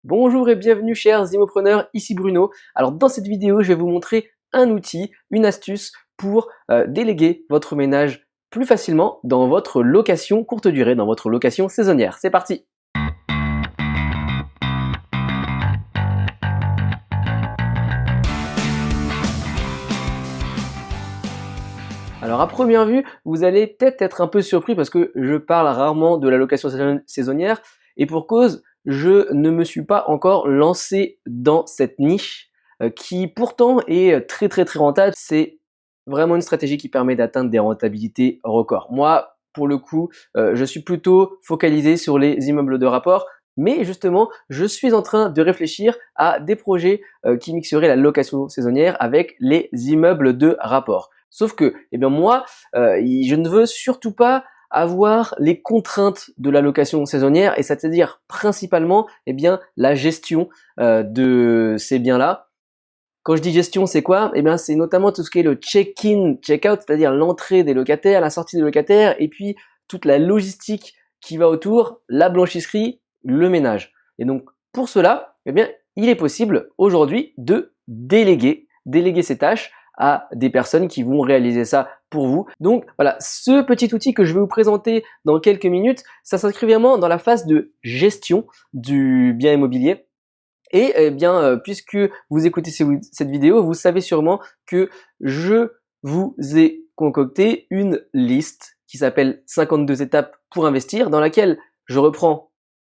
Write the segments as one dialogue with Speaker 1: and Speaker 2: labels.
Speaker 1: Bonjour et bienvenue chers immopreneurs, ici Bruno. Alors dans cette vidéo, je vais vous montrer un outil, une astuce pour déléguer votre ménage plus facilement dans votre location courte durée, dans votre location saisonnière. C'est parti! Alors à première vue, vous allez peut-être être un peu surpris parce que je parle rarement de la location saisonnière et pour cause, je ne me suis pas encore lancé dans cette niche qui pourtant est très rentable. C'est vraiment une stratégie qui permet d'atteindre des rentabilités records. Moi, pour le coup, je suis plutôt focalisé sur les immeubles de rapport. Mais justement, je suis en train de réfléchir à des projets qui mixeraient la location saisonnière avec les immeubles de rapport. Sauf que, eh bien moi, je ne veux surtout pas avoir les contraintes de la location saisonnière, et c'est-à-dire principalement eh bien, la gestion de ces biens-là. Quand je dis gestion, c'est quoi? Eh bien, c'est notamment tout ce qui est le check-in, check-out, c'est-à-dire l'entrée des locataires, la sortie des locataires, et puis toute la logistique qui va autour, la blanchisserie, le ménage. Et donc, pour cela, eh bien, il est possible aujourd'hui de déléguer ces tâches à des personnes qui vont réaliser ça pour vous. Donc voilà, ce petit outil que je vais vous présenter dans quelques minutes, ça s'inscrit vraiment dans la phase de gestion du bien immobilier. Et eh bien, puisque vous écoutez cette vidéo, vous savez sûrement que je vous ai concocté une liste qui s'appelle 52 étapes pour investir, dans laquelle je reprends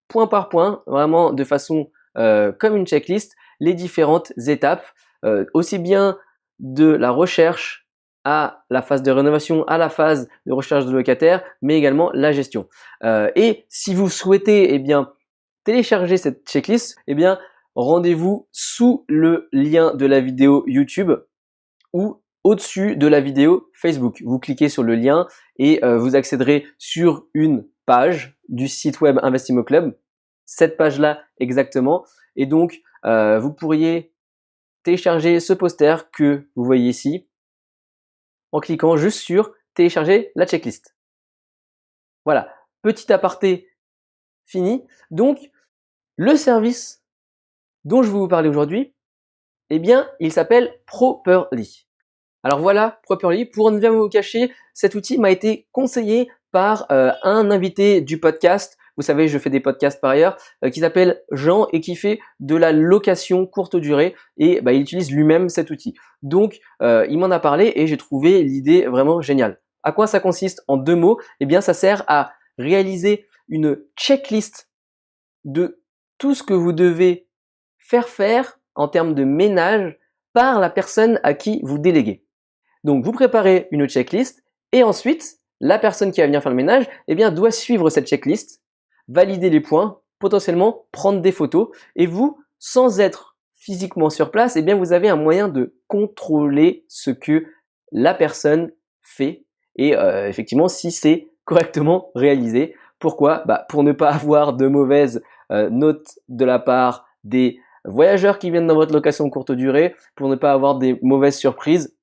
Speaker 1: point par point, vraiment de façon comme une checklist, les différentes étapes, aussi bien de la recherche à la phase de rénovation, à la phase de recherche de locataires, mais également la gestion. Et si vous souhaitez eh bien, télécharger cette checklist, eh bien, rendez-vous sous le lien de la vidéo YouTube ou au-dessus de la vidéo Facebook. Vous cliquez sur le lien et vous accéderez sur une page du site web Investimo Club, cette page-là exactement. Et donc, vous pourriez télécharger ce poster que vous voyez ici en cliquant juste sur télécharger la checklist. Voilà, petit aparté fini. Donc, le service dont je vais vous parler aujourd'hui, eh bien, il s'appelle Properly. Alors voilà, Properly, pour ne bien vous cacher, cet outil m'a été conseillé par un invité du podcast. Vous savez, je fais des podcasts par ailleurs, qui s'appelle Jean et qui fait de la location courte durée et il utilise lui-même cet outil. Donc, il m'en a parlé et j'ai trouvé l'idée vraiment géniale. À quoi ça consiste en deux mots? Eh bien, ça sert à réaliser une checklist de tout ce que vous devez faire en termes de ménage par la personne à qui vous déléguez. Donc vous préparez une checklist et ensuite la personne qui va venir faire le ménage eh bien, doit suivre cette checklist, valider les points, potentiellement prendre des photos et vous, sans être physiquement sur place, eh bien, vous avez un moyen de contrôler ce que la personne fait et effectivement si c'est correctement réalisé. Pourquoi? Pour ne pas avoir de mauvaises notes de la part des voyageurs qui viennent dans votre location courte durée, pour ne pas avoir des mauvaises surprises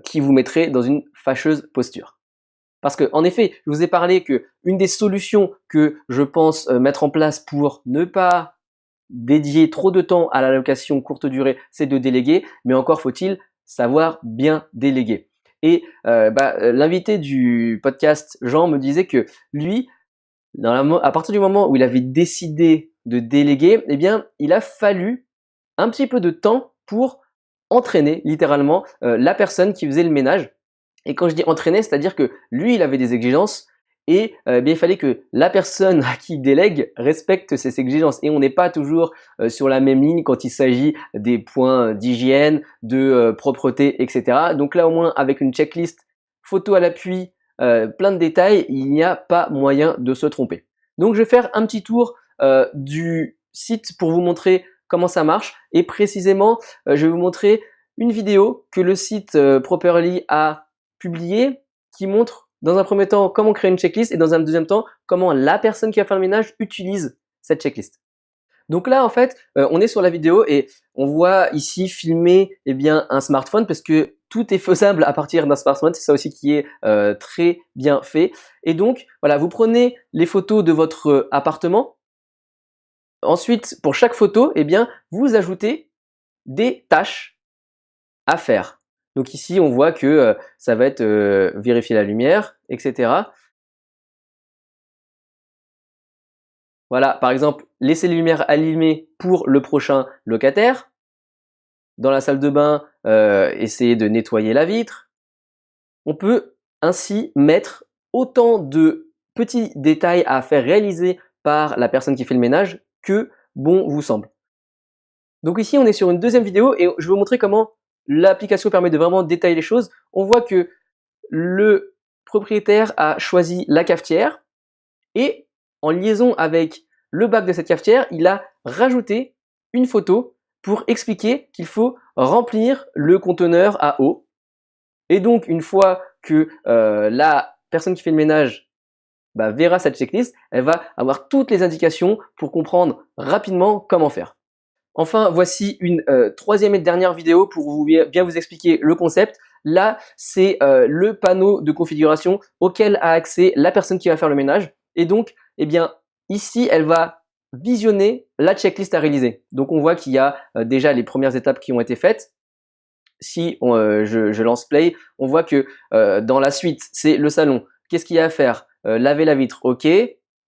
Speaker 1: qui vous mettraient dans une fâcheuse posture. Parce que, en effet, je vous ai parlé que une des solutions que je pense mettre en place pour ne pas dédier trop de temps à la location courte durée, c'est de déléguer, mais encore faut-il savoir bien déléguer. Et l'invité du podcast, Jean, me disait que lui, à partir du moment où il avait décidé de déléguer, eh bien, il a fallu un petit peu de temps pour entraîner littéralement la personne qui faisait le ménage. Et quand je dis entraîner, c'est-à-dire que lui, il avait des exigences et bien, il fallait que la personne à qui il délègue respecte ces exigences. Et on n'est pas toujours sur la même ligne quand il s'agit des points d'hygiène, de propreté, etc. Donc là, au moins, avec une checklist, photo à l'appui, plein de détails, il n'y a pas moyen de se tromper. Donc je vais faire un petit tour du site pour vous montrer comment ça marche et précisément je vais vous montrer une vidéo que le site Properly a publiée qui montre dans un premier temps comment créer une checklist et dans un deuxième temps comment la personne qui va faire le ménage utilise cette checklist. Donc là en fait on est sur la vidéo et on voit ici filmer eh bien, un smartphone parce que tout est faisable à partir d'un smartphone, c'est ça aussi qui est très bien fait. Et donc voilà, vous prenez les photos de votre appartement Ensuite, pour chaque photo, eh bien, vous ajoutez des tâches à faire. Donc ici, on voit que ça va être vérifier la lumière, etc. Voilà, par exemple, laisser les lumières allumées pour le prochain locataire. Dans la salle de bain, essayer de nettoyer la vitre. On peut ainsi mettre autant de petits détails à faire réaliser par la personne qui fait le ménage que bon vous semble. Donc ici, on est sur une deuxième vidéo et je vais vous montrer comment l'application permet de vraiment détailler les choses. On voit que le propriétaire a choisi la cafetière et en liaison avec le bac de cette cafetière, il a rajouté une photo pour expliquer qu'il faut remplir le conteneur à eau. Et donc, une fois que la personne qui fait le ménage verra cette checklist, elle va avoir toutes les indications pour comprendre rapidement comment faire. Enfin, voici une troisième et dernière vidéo pour bien vous expliquer le concept. Là, c'est le panneau de configuration auquel a accès la personne qui va faire le ménage. Et donc, eh bien, ici, elle va visionner la checklist à réaliser. Donc, on voit qu'il y a déjà les premières étapes qui ont été faites. Si je lance play, on voit que dans la suite, c'est le salon. Qu'est-ce qu'il y a à faire? Laver la vitre, ok.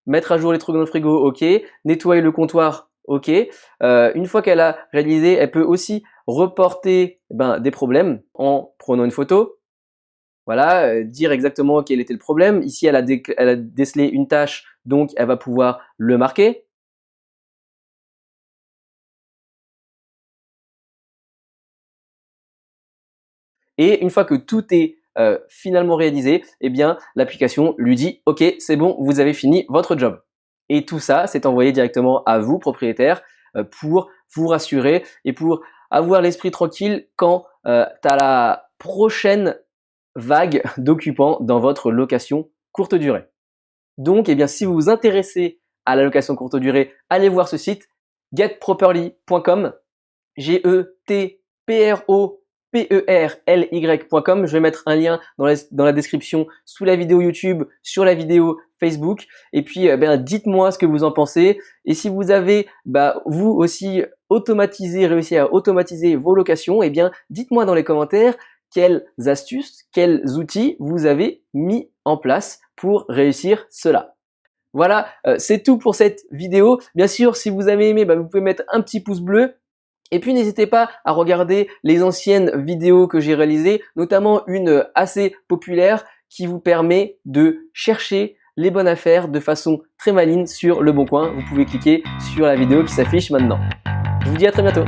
Speaker 1: Mettre à jour les trucs dans le frigo, ok. Nettoyer le comptoir, ok. Une fois qu'elle a réalisé, elle peut aussi reporter des problèmes en prenant une photo. Voilà, dire exactement quel était le problème. Ici, elle a décelé une tâche, donc elle va pouvoir le marquer. Et une fois que tout est finalement réalisé, eh bien l'application lui dit OK, c'est bon, vous avez fini votre job. Et tout ça, c'est envoyé directement à vous, propriétaire, pour vous rassurer et pour avoir l'esprit tranquille quand tu as la prochaine vague d'occupants dans votre location courte durée. Donc, eh bien, si vous vous intéressez à la location courte durée, allez voir ce site getproperly.com, getproperly.com. Je vais mettre un lien dans la description sous la vidéo YouTube, sur la vidéo Facebook. Et puis, dites-moi ce que vous en pensez. Et si vous avez, vous aussi réussi à automatiser vos locations, eh bien, dites-moi dans les commentaires quelles astuces, quels outils vous avez mis en place pour réussir cela. Voilà, c'est tout pour cette vidéo. Bien sûr, si vous avez aimé, vous pouvez mettre un petit pouce bleu. Et puis n'hésitez pas à regarder les anciennes vidéos que j'ai réalisées, notamment une assez populaire qui vous permet de chercher les bonnes affaires de façon très maligne sur Le Bon Coin. Vous pouvez cliquer sur la vidéo qui s'affiche maintenant. Je vous dis à très bientôt.